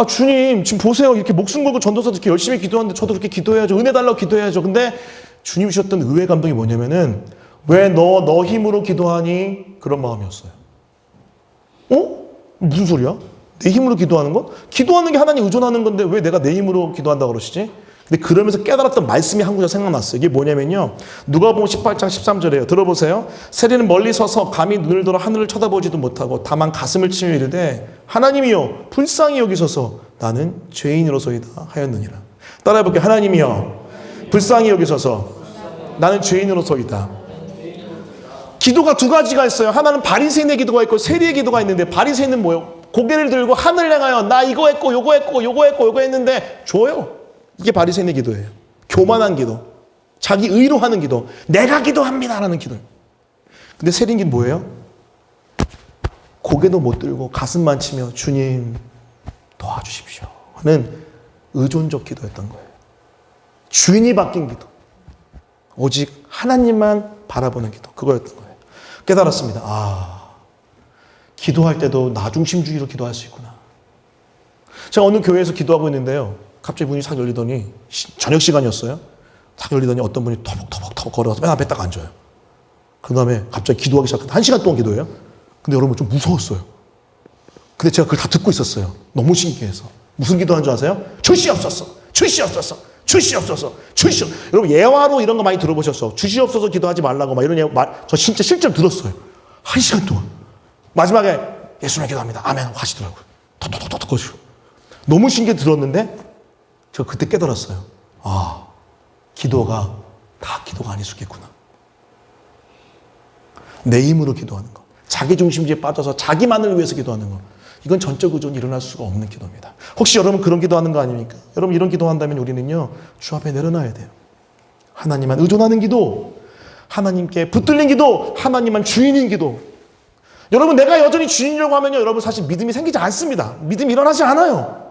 주님 지금 보세요. 이렇게 목숨 걸고 전도사도 이렇게 열심히 기도하는데 저도 그렇게 기도해야죠. 은혜 달라고 기도해야죠. 근데 주님이 주셨던 의외의 감동이 뭐냐면은 왜 너 힘으로 기도하니? 그런 마음이었어요. 무슨 소리야? 내 힘으로 기도하는 거? 기도하는 게 하나님 의존하는 건데 왜 내가 내 힘으로 기도한다고 그러시지? 근데 그러면서 깨달았던 말씀이 한 구절 생각났어요. 이게 뭐냐면요. 누가복음 18장 13절이에요. 들어보세요. 세리는 멀리 서서 감히 눈을 들어 하늘을 쳐다보지도 못하고 다만 가슴을 치며 이르되 하나님이여 불쌍히 여기소서 나는 죄인으로소이다 하였느니라. 따라해볼게요. 하나님이여 불쌍히 여기소서 나는 죄인으로소이다. 기도가 두 가지가 있어요. 하나는 바리새인의 기도가 있고 세리의 기도가 있는데 바리새인은 뭐예요? 고개를 들고 하늘을 향하여 나 이거 했고 요거 했고 요거 했고 요거 했는데 줘요. 이게 바리새인의 기도예요. 교만한 기도. 자기 의로 하는 기도. 내가 기도합니다라는 기도. 근데 세리는 뭐예요? 고개도 못 들고 가슴만 치며 주님 도와주십시오 하는 의존적 기도였던 거예요. 주인이 바뀐 기도. 오직 하나님만 바라보는 기도. 그거였던 거예요. 깨달았습니다. 기도할 때도 나 중심주의로 기도할 수 있구나. 제가 어느 교회에서 기도하고 있는데요. 갑자기 문이 싹 열리더니 저녁 시간이었어요. 탁 열리더니 어떤 분이 터벅터벅 걸어가서 맨 앞에 딱 앉아요. 그 다음에 갑자기 기도하기 시작했는데 1시간 동안 기도해요. 근데 여러분 좀 무서웠어요. 근데 제가 그걸 다 듣고 있었어요. 너무 신기해서. 무슨 기도하는 줄 아세요? 주시옵소서, 주시옵소서, 주시옵소서, 주시옵소서. 여러분 예화로 이런 거 많이 들어보셨어. 주시옵소서 기도하지 말라고 막 이런 저 진짜 실제로 들었어요. 1시간 동안. 마지막에 예수님 기도합니다. 아멘 하시더라고요. 톡톡톡톡 거시고. 너무 신기해 들었는데 저 그때 깨달았어요. 아, 기도가 다 기도가 아닐 수 있겠구나. 내 힘으로 기도하는 거, 자기중심주의에 빠져서 자기만을 위해서 기도하는 거, 이건 전적 의존이 일어날 수가 없는 기도입니다. 혹시 여러분 그런 기도하는 거 아닙니까? 여러분 이런 기도한다면 우리는요, 주 앞에 내려놔야 돼요. 하나님만 의존하는 기도, 하나님께 붙들린 기도, 하나님만 주인인 기도. 여러분 내가 여전히 주인이라고 하면요, 여러분 사실 믿음이 생기지 않습니다. 믿음이 일어나지 않아요.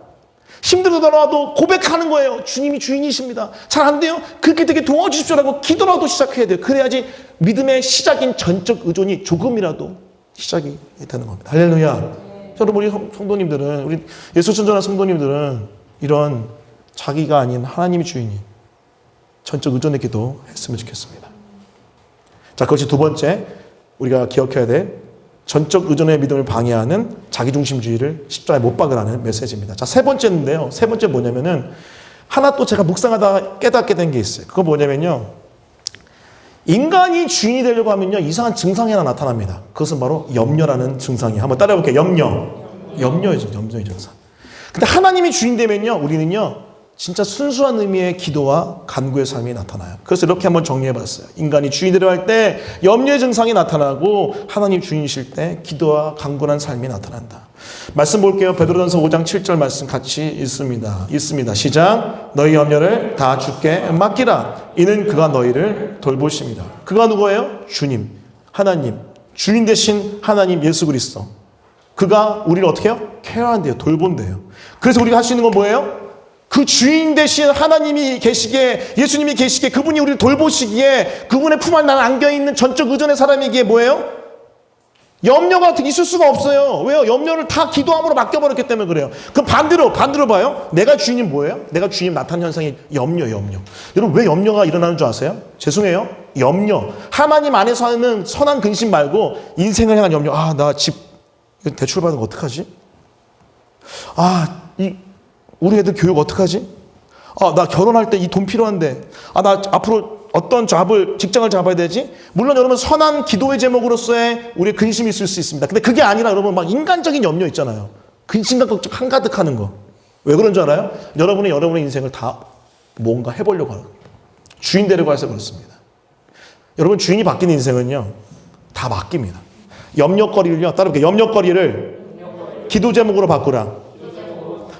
힘들더라도 고백하는 거예요. 주님이 주인이십니다. 잘 안 돼요? 그렇게 되게 도와주십시오라고 기도라도 시작해야 돼요. 그래야지 믿음의 시작인 전적 의존이 조금이라도 시작이 되는 겁니다. 할렐루야. 여러분 우리 성도님들은, 우리 예수 전전한 성도님들은 이런 자기가 아닌 하나님이 주인이 전적 의존의 기도 했으면 좋겠습니다. 자, 그것이 두 번째 우리가 기억해야 될 전적 의존의 믿음을 방해하는 자기중심주의를 십자가에 못 박으라는 메시지입니다. 자, 세 번째인데요. 세 번째 뭐냐면은 하나 또 제가 묵상하다가 깨닫게 된 게 있어요. 그거 뭐냐면요. 인간이 주인이 되려고 하면요, 이상한 증상이 하나 나타납니다. 그것은 바로 염려라는 증상이. 한번 따라해볼게요. 염려의 증상. 근데 하나님이 주인 되면요, 우리는요, 진짜 순수한 의미의 기도와 간구의 삶이 나타나요. 그래서 이렇게 한번 정리해봤어요. 인간이 주인되려 할 때 염려의 증상이 나타나고, 하나님 주인이실 때 기도와 간구란 삶이 나타난다. 말씀 볼게요. 베드로전서 5장 7절 말씀 같이 읽습니다. 시작. 너희 염려를 다 주께 맡기라. 이는 그가 너희를 돌보십니다. 그가 누구예요? 주님, 하나님, 주인 되신 하나님 예수 그리스도. 그가 우리를 어떻게 해요? 케어한대요. 돌본대요. 그래서 우리가 할 수 있는 건 뭐예요? 그 주인 되신 하나님이 계시기에, 예수님이 계시기에, 그분이 우리를 돌보시기에, 그분의 품 안에 안겨있는 전적 의존의 사람이기에 뭐예요? 염려가 있을 수가 없어요. 왜요? 염려를 다 기도함으로 맡겨버렸기 때문에 그래요. 그럼 반대로 봐요. 내가 주인이 뭐예요? 내가 주인 나타나는 현상이 염려. 여러분 왜 염려가 일어나는 줄 아세요? 죄송해요. 염려. 하나님 안에서 하는 선한 근심 말고 인생을 향한 염려. 아, 나 집 대출받은 거 어떡하지? 우리 애들 교육 어떡하지? 나 결혼할 때 이 돈 필요한데. 나 앞으로 어떤 직장을 잡아야 되지? 물론 여러분 선한 기도의 제목으로서의 우리의 근심이 있을 수 있습니다. 근데 그게 아니라 여러분 막 인간적인 염려 있잖아요. 근심과 걱정 한가득하는 거. 왜 그런 줄 알아요? 여러분의 인생을 다 뭔가 해보려고 하는 거예요. 주인 되려고 해서 그렇습니다. 여러분 주인이 바뀐 인생은요, 다 맡깁니다. 염려거리를요, 따라볼게요. 염려거리를 기도 제목으로 바꾸라.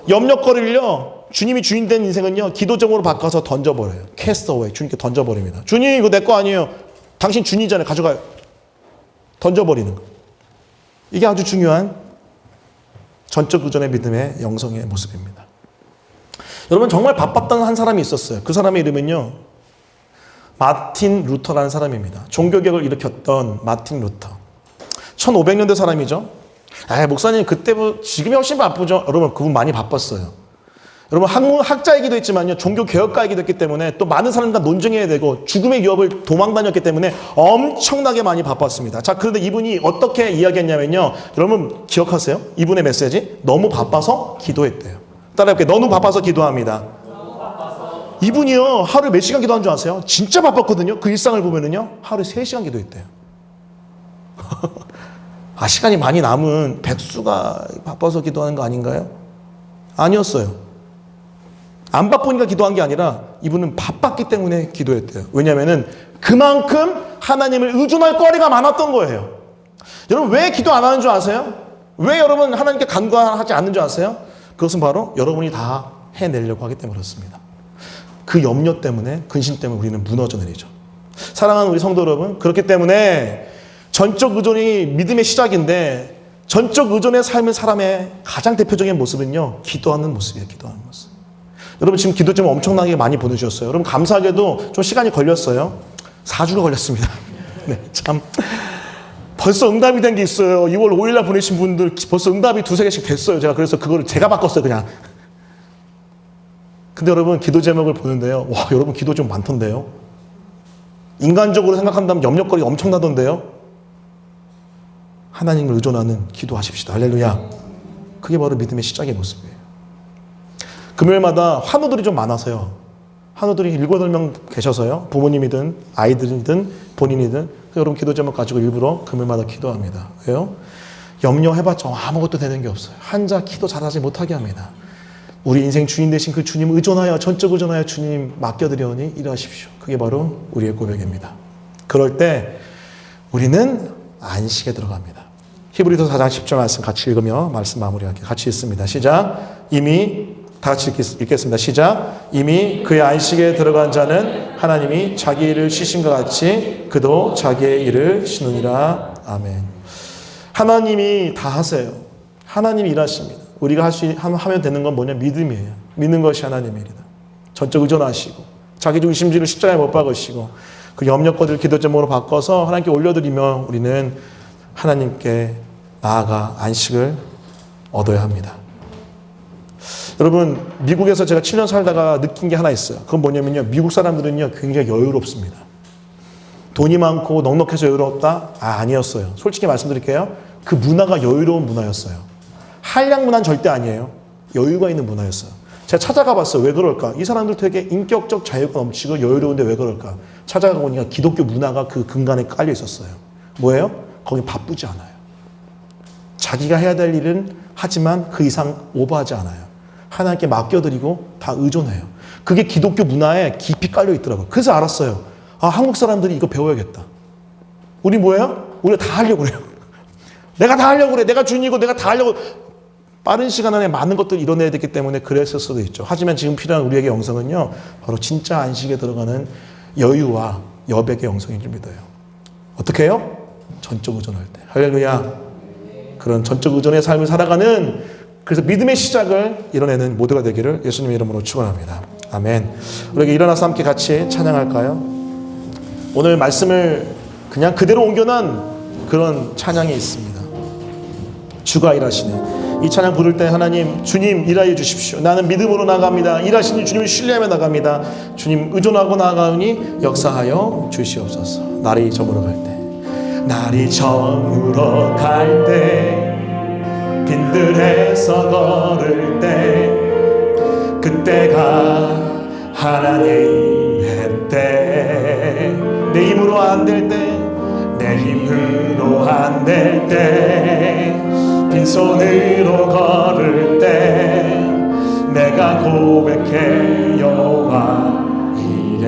염려거리를요, 주님이 주인 된 인생은요, 기도 제목으로 바꿔서 던져버려요. 캐스터웨이, 주님께 던져버립니다. 주님 이거 내 거 아니에요. 당신 주인이잖아요. 가져가요. 던져버리는 거. 이게 아주 중요한 전적 의존의 믿음의 영성의 모습입니다. 여러분 정말 바빴던 한 사람이 있었어요. 그 사람의 이름은요, 마틴 루터라는 사람입니다. 종교개혁을 일으켰던 마틴 루터. 1500년대 사람이죠. 목사님 그때보다 지금이 훨씬 바쁘죠. 여러분 그분 많이 바빴어요. 여러분 학자이기도 했지만요, 종교개혁가이기도 했기 때문에 또 많은 사람과 논쟁해야 되고 죽음의 위협을 도망다녔기 때문에 엄청나게 많이 바빴습니다. 자, 그런데 이분이 어떻게 이야기했냐면요, 여러분 기억하세요? 이분의 메시지, 너무 바빠서 기도했대요. 따라해볼게요. 너무 바빠서 기도합니다. 이분이요, 하루에 몇 시간 기도한 줄 아세요? 진짜 바빴거든요. 그 일상을 보면은요, 하루에 3시간 기도했대요. 시간이 많이 남은 백수가 바빠서 기도하는 거 아닌가요? 아니었어요. 안 바쁘니까 기도한 게 아니라 이분은 바빴기 때문에 기도했대요. 왜냐하면 그만큼 하나님을 의존할 거리가 많았던 거예요. 여러분 왜 기도 안 하는 줄 아세요? 왜 여러분 하나님께 간구하지 않는 줄 아세요? 그것은 바로 여러분이 다 해내려고 하기 때문에 그렇습니다. 그 염려 때문에, 근심 때문에 우리는 무너져 내리죠. 사랑하는 우리 성도 여러분, 그렇기 때문에 전적 의존이 믿음의 시작인데, 전적 의존의 삶의 사람의 가장 대표적인 모습은요, 기도하는 모습이에요. 기도하는 모습. 여러분 지금 기도 좀 엄청나게 많이 보내주셨어요. 여러분 감사하게도 좀 시간이 걸렸어요. 4주가 걸렸습니다. 네, 참 벌써 응답이 된 게 있어요. 2월 5일날 보내신 분들 벌써 응답이 2-3개씩 됐어요. 제가 그래서 그거를 제가 바꿨어요, 그냥. 근데 여러분, 기도 제목을 보는데요. 와, 여러분 기도 좀 많던데요. 인간적으로 생각한다면 염려거리가 엄청나던데요. 하나님을 의존하는 기도하십시다. 할렐루야. 그게 바로 믿음의 시작의 모습이에요. 금요일마다 환우들이 좀 많아서요. 환우들이 7-8명 계셔서요. 부모님이든 아이들이든 본인이든 여러분 기도 제목 가지고 일부러 금요일마다 기도합니다. 왜요? 염려해봤자 아무것도 되는 게 없어요. 한자 기도 잘하지 못하게 합니다. 우리 인생 주인 되신 그 주님 의존하여, 전적 의존하여 주님 맡겨드려오니 일하십시오. 그게 바로 우리의 고백입니다. 그럴 때 우리는 안식에 들어갑니다. 히브리서 4장 10절 말씀 같이 읽으며 말씀 마무리할게요. 같이 읽습니다. 시작. 다 같이 읽겠습니다. 시작. 이미 그의 안식에 들어간 자는 하나님이 자기 일을 쉬심과 같이 그도 자기의 일을 쉬느니라. 아멘. 하나님이 다 하세요. 하나님이 일하십니다. 우리가 하면 되는 건 뭐냐? 믿음이에요. 믿는 것이 하나님의 일이다. 전적 의존하시고 자기 중심주의를 십자가에 못 박으시고 그 염려거리를 기도 제목으로 바꿔서 하나님께 올려드리며 우리는 하나님께 나아가 안식을 얻어야 합니다. 여러분, 미국에서 제가 7년 살다가 느낀 게 하나 있어요. 그건 뭐냐면요, 미국 사람들은요 굉장히 여유롭습니다. 돈이 많고 넉넉해서 여유롭다? 아니었어요. 솔직히 말씀드릴게요. 그 문화가 여유로운 문화였어요. 한량 문화는 절대 아니에요. 여유가 있는 문화였어요. 제가 찾아가 봤어요. 왜 그럴까? 이 사람들 되게 인격적 자유가 넘치고 여유로운데 왜 그럴까? 찾아가 보니까 기독교 문화가 그 근간에 깔려 있었어요. 뭐예요? 거기 바쁘지 않아요. 자기가 해야 될 일은 하지만 그 이상 오버하지 않아요. 하나님께 맡겨드리고 다 의존해요. 그게 기독교 문화에 깊이 깔려 있더라고요. 그래서 알았어요. 아, 한국 사람들이 이거 배워야겠다. 우리 뭐예요? 우리가 다 하려고 그래요. 내가 다 하려고 그래. 내가 주인이고 내가 다 하려고. 빠른 시간 안에 많은 것들을 이뤄내야 되기 때문에 그랬을 수도 있죠. 하지만 지금 필요한 우리에게 영성은요, 바로 진짜 안식에 들어가는 여유와 여백의 영성인 줄 믿어요. 어떻게 해요? 전적 의존할 때. 할렐루야. 그런 전적 의존의 삶을 살아가는, 그래서 믿음의 시작을 이뤄내는 모두가 되기를 예수님의 이름으로 축원합니다. 아멘. 우리에게 일어나서 함께 같이 찬양할까요? 오늘 말씀을 그냥 그대로 옮겨놓은 그런 찬양이 있습니다. 주가 일하시네. 이 찬양 부를 때 하나님, 주님 일하여 주십시오. 나는 믿음으로 나갑니다. 일하시는 주님을 신뢰하며 나갑니다. 주님 의존하고 나가오니 역사하여 주시옵소서. 날이 저물어 갈 때, 날이 저물어 갈 때, 빈들에서 걸을 때, 그때가 하나님의 때. 내 힘으로 안 될 때, 내 힘으로 안 될 때, 빈손으로 걸을 때, 내가 고백해 여호와 이래.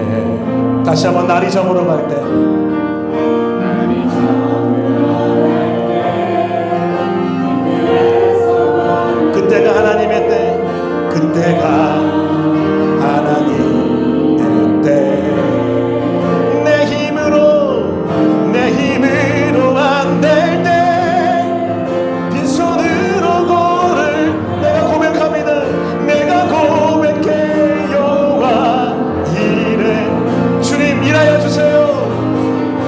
다시 한번 날이 저물어 갈 때, 그때가 하나님의 때, 그때가 하나님의 때. 내 힘으로 안 될 때, 빈손으로 걸을 내가 고백합니다. 내가 고백해 여호와 이래. 주님 일하여 주세요.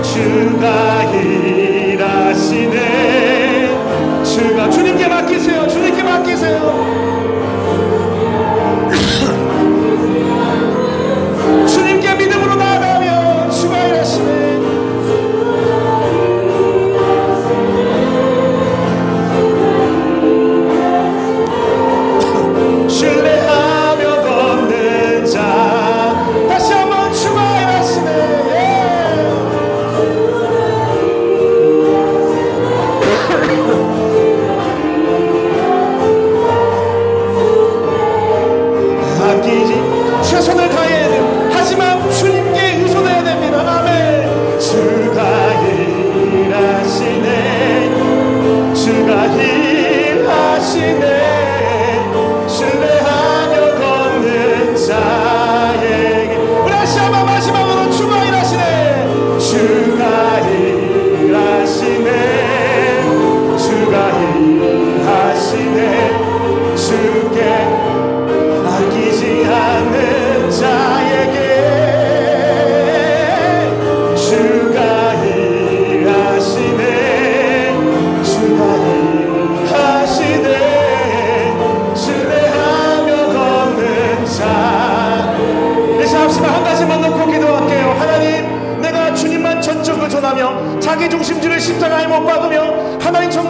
주가 일하시네. 주가, 주님께 맡기세요. 주님께 맡기세요.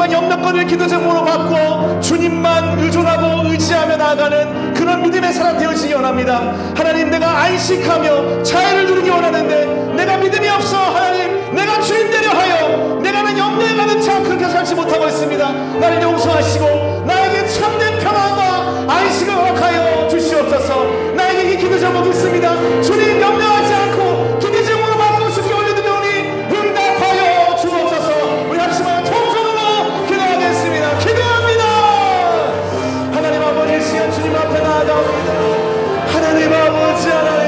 마지막 영락권을 기도 제목으로 받고 주님만 의존하고 의지하며 나아가는 그런 믿음의 사람 되어지기 원합니다. 하나님, 내가 안식하며 자유를 누리기 원하는데 내가 믿음이 없어. 하나님, 내가 주인 되려 하여 내가는 염려에 가는 자 그렇게 살지 못하고 있습니다. 나를 용서하시고 나에게 참된 평안과 안식을 허락하여 주시옵소서. 나에게 이 기도 제목이 있습니다. 주님, 염려하지 않고 기도 제목으로 받고 주께 올려드리오니 응답하여 주옵소서. 우리 합심하여 통성으로 기도하겠습니다. 기도합니다. 하나님 아버지, 시간 주님 앞에 나아가옵니다. 하나님 아버지, 하나님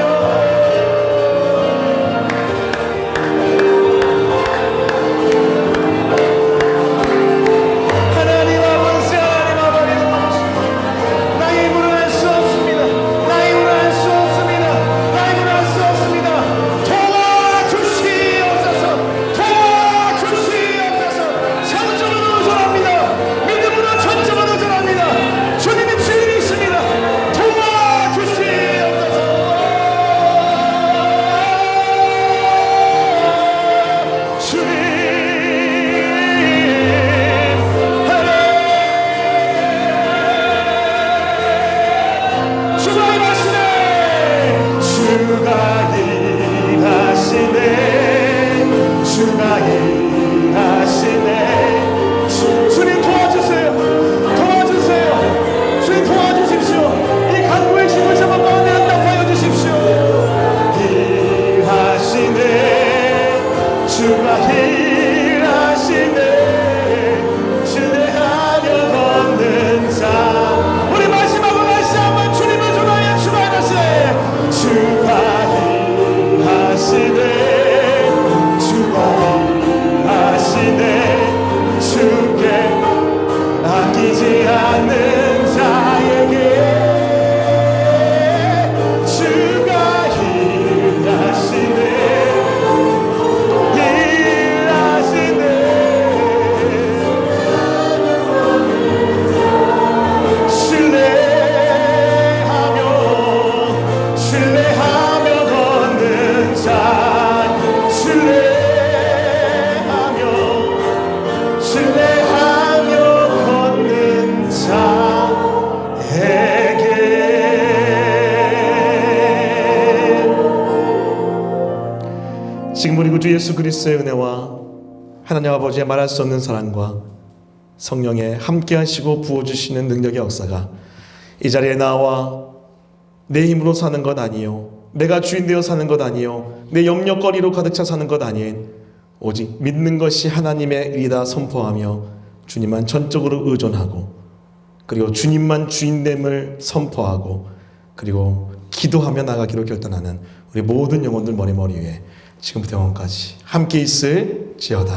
지금 우리 구주 예수 그리스도의 은혜와 하나님 아버지의 말할 수 없는 사랑과 성령의 함께하시고 부어주시는 능력의 역사가 이 자리에 나와 내 힘으로 사는 것 아니요, 내가 주인 되어 사는 것 아니요, 내 염려거리로 가득 차 사는 것 아닌 오직 믿는 것이 하나님의 일이다 선포하며 주님만 전적으로 의존하고 그리고 주님만 주인됨을 선포하고 그리고 기도하며 나가기로 결단하는 우리 모든 영혼들 머리 위에 지금부터 영원까지 함께 있을지어다.